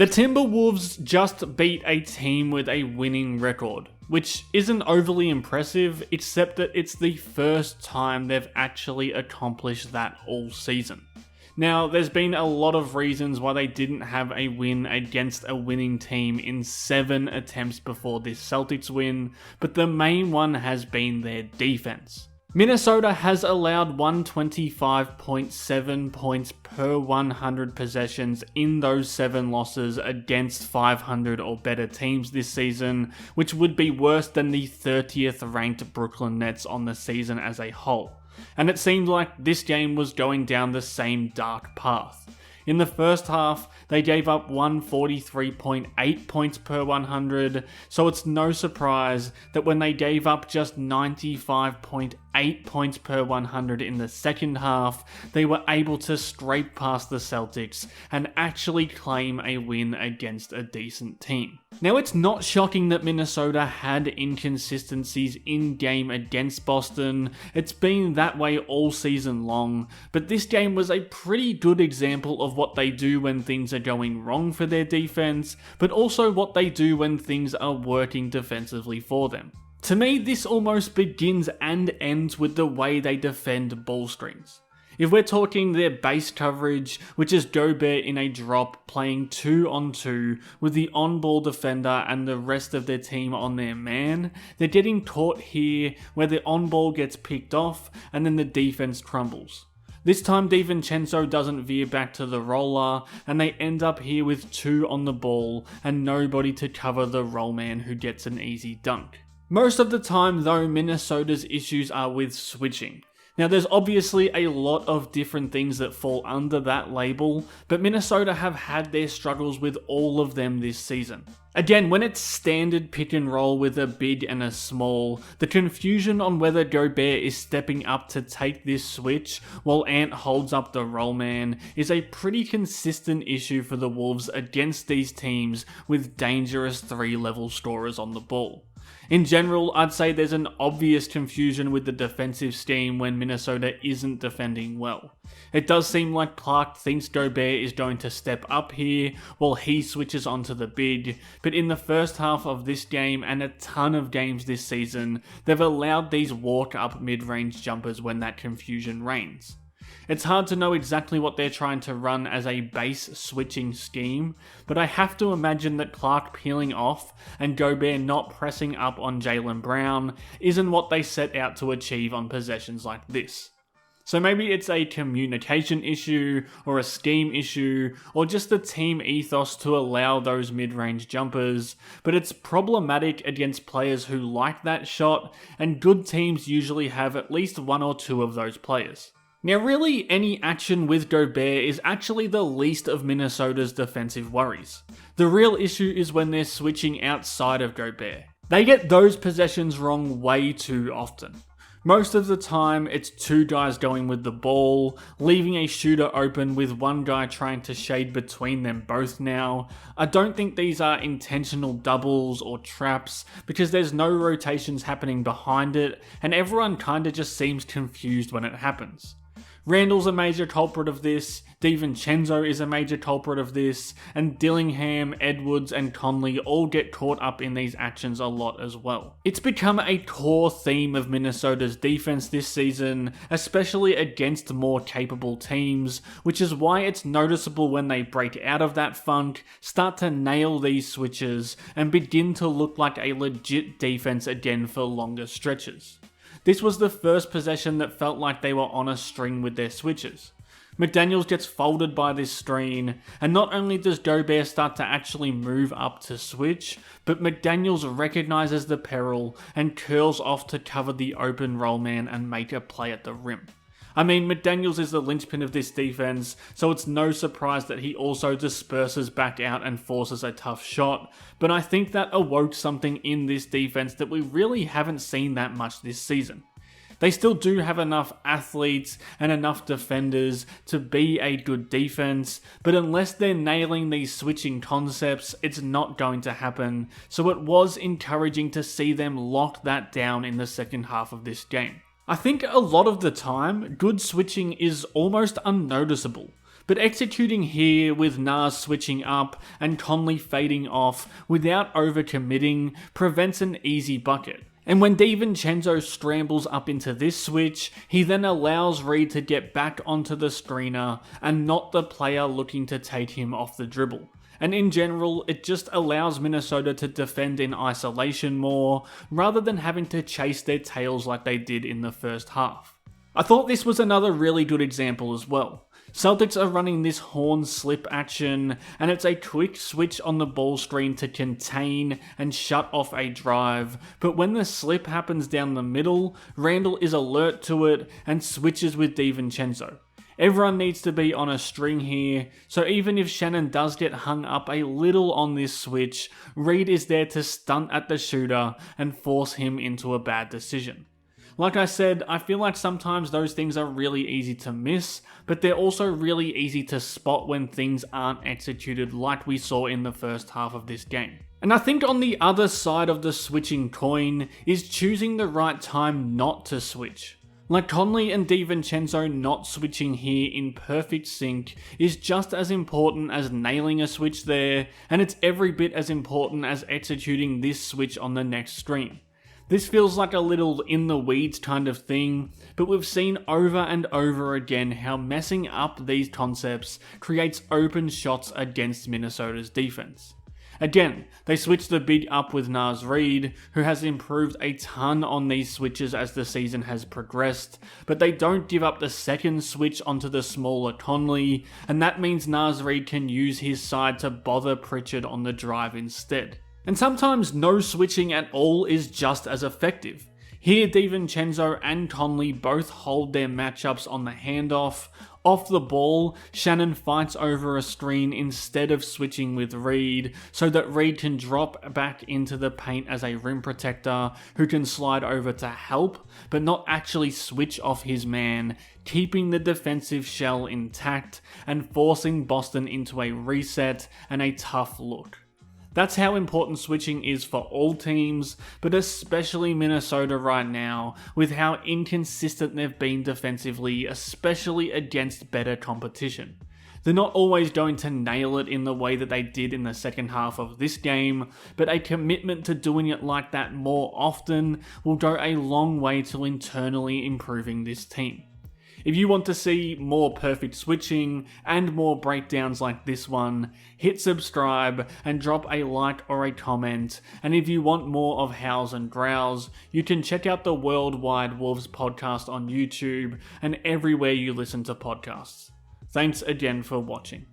The Timberwolves just beat a team with a winning record, which isn't overly impressive, except that it's the first time they've actually accomplished that all season. Now, there's been a lot of reasons why they didn't have a win against a winning team in 7 attempts before this Celtics win, but the main one has been their defense. Minnesota has allowed 125.7 points per 100 possessions in those 7 losses against 500 or better teams this season, which would be worse than the 30th ranked Brooklyn Nets on the season as a whole. And it seemed like this game was going down the same dark path. In the first half, they gave up 143.8 points per 100, so it's no surprise that when they gave up just 95.8 points per 100 in the second half, they were able to scrape past the Celtics and actually claim a win against a decent team. Now, it's not shocking that Minnesota had inconsistencies in game against Boston. It's been that way all season long, but this game was a pretty good example of what they do when things are going wrong for their defense, but also what they do when things are working defensively for them. To me, this almost begins and ends with the way they defend ball screens. If we're talking their base coverage, which is Gobert in a drop playing 2-on-2 with the on-ball defender and the rest of their team on their man, they're getting caught here where the on-ball gets picked off and then the defense crumbles. This time DiVincenzo doesn't veer back to the roller and they end up here with 2 on the ball and nobody to cover the roll man who gets an easy dunk. Most of the time though, Minnesota's issues are with switching. Now, there's obviously a lot of different things that fall under that label, but Minnesota have had their struggles with all of them this season. Again, when it's standard pick and roll with a big and a small, the confusion on whether Gobert is stepping up to take this switch while Ant holds up the roll man is a pretty consistent issue for the Wolves against these teams with dangerous 3-level scorers on the ball. In general, I'd say there's an obvious confusion with the defensive scheme when Minnesota isn't defending well. It does seem like Clark thinks Gobert is going to step up here while he switches onto the big, but in the first half of this game and a ton of games this season, they've allowed these walk-up mid-range jumpers when that confusion reigns. It's hard to know exactly what they're trying to run as a base switching scheme, but I have to imagine that Clark peeling off and Gobert not pressing up on Jaylen Brown isn't what they set out to achieve on possessions like this. So maybe it's a communication issue, or a scheme issue, or just a team ethos to allow those mid-range jumpers, but it's problematic against players who like that shot, and good teams usually have at least 1 or 2 of those players. Now really, any action with Gobert is actually the least of Minnesota's defensive worries. The real issue is when they're switching outside of Gobert. They get those possessions wrong way too often. Most of the time, it's 2 guys going with the ball, leaving a shooter open with 1 guy trying to shade between them both now. I don't think these are intentional doubles or traps because there's no rotations happening behind it and everyone kinda just seems confused when it happens. Randall's a major culprit of this, DiVincenzo is a major culprit of this, and Dillingham, Edwards, and Conley all get caught up in these actions a lot as well. It's become a core theme of Minnesota's defense this season, especially against more capable teams, which is why it's noticeable when they break out of that funk, start to nail these switches, and begin to look like a legit defense again for longer stretches. This was the first possession that felt like they were on a string with their switches. McDaniels gets folded by this screen, and not only does Gobert start to actually move up to switch, but McDaniels recognizes the peril and curls off to cover the open roll man and make a play at the rim. I mean, McDaniels is the linchpin of this defense, so it's no surprise that he also disperses back out and forces a tough shot, but I think that awoke something in this defense that we really haven't seen that much this season. They still do have enough athletes and enough defenders to be a good defense, but unless they're nailing these switching concepts, it's not going to happen, so it was encouraging to see them lock that down in the second half of this game. I think a lot of the time, good switching is almost unnoticeable, But executing here with Nas switching up and Conley fading off without overcommitting prevents an easy bucket. And when DiVincenzo scrambles up into this switch, he then allows Reed to get back onto the screener and not the player looking to take him off the dribble. And in general, it just allows Minnesota to defend in isolation more, rather than having to chase their tails like they did in the first half. I thought this was another really good example as well. Celtics are running this horn slip action, and it's a quick switch on the ball screen to contain and shut off a drive, but when the slip happens down the middle, Randle is alert to it and switches with DiVincenzo. Everyone needs to be on a string here, so even if Shannon does get hung up a little on this switch, Reed is there to stunt at the shooter and force him into a bad decision. Like I said, I feel like sometimes those things are really easy to miss, but they're also really easy to spot when things aren't executed like we saw in the first half of this game. And I think on the other side of the switching coin is choosing the right time not to switch. Like Conley and DiVincenzo not switching here in perfect sync is just as important as nailing a switch there, and it's every bit as important as executing this switch on the next screen. This feels like a little in the weeds kind of thing, but we've seen over and over again how messing up these concepts creates open shots against Minnesota's defense. Again, they switch the big up with Naz Reid, who has improved a ton on these switches as the season has progressed, but they don't give up the second switch onto the smaller Conley, and that means Naz Reid can use his side to bother Pritchard on the drive instead. And sometimes no switching at all is just as effective. Here DiVincenzo and Conley both hold their matchups on the handoff. Off the ball, Shannon fights over a screen instead of switching with Reed, so that Reed can drop back into the paint as a rim protector who can slide over to help, but not actually switch off his man, keeping the defensive shell intact and forcing Boston into a reset and a tough look. That's how important switching is for all teams, but especially Minnesota right now, with how inconsistent they've been defensively, especially against better competition. They're not always going to nail it in the way that they did in the second half of this game, but a commitment to doing it like that more often will go a long way to internally improving this team. If you want to see more perfect switching and more breakdowns like this one, hit subscribe and drop a like or a comment. And if you want more of Howls and Growls, you can check out the Worldwide Wolves podcast on YouTube and everywhere you listen to podcasts. Thanks again for watching.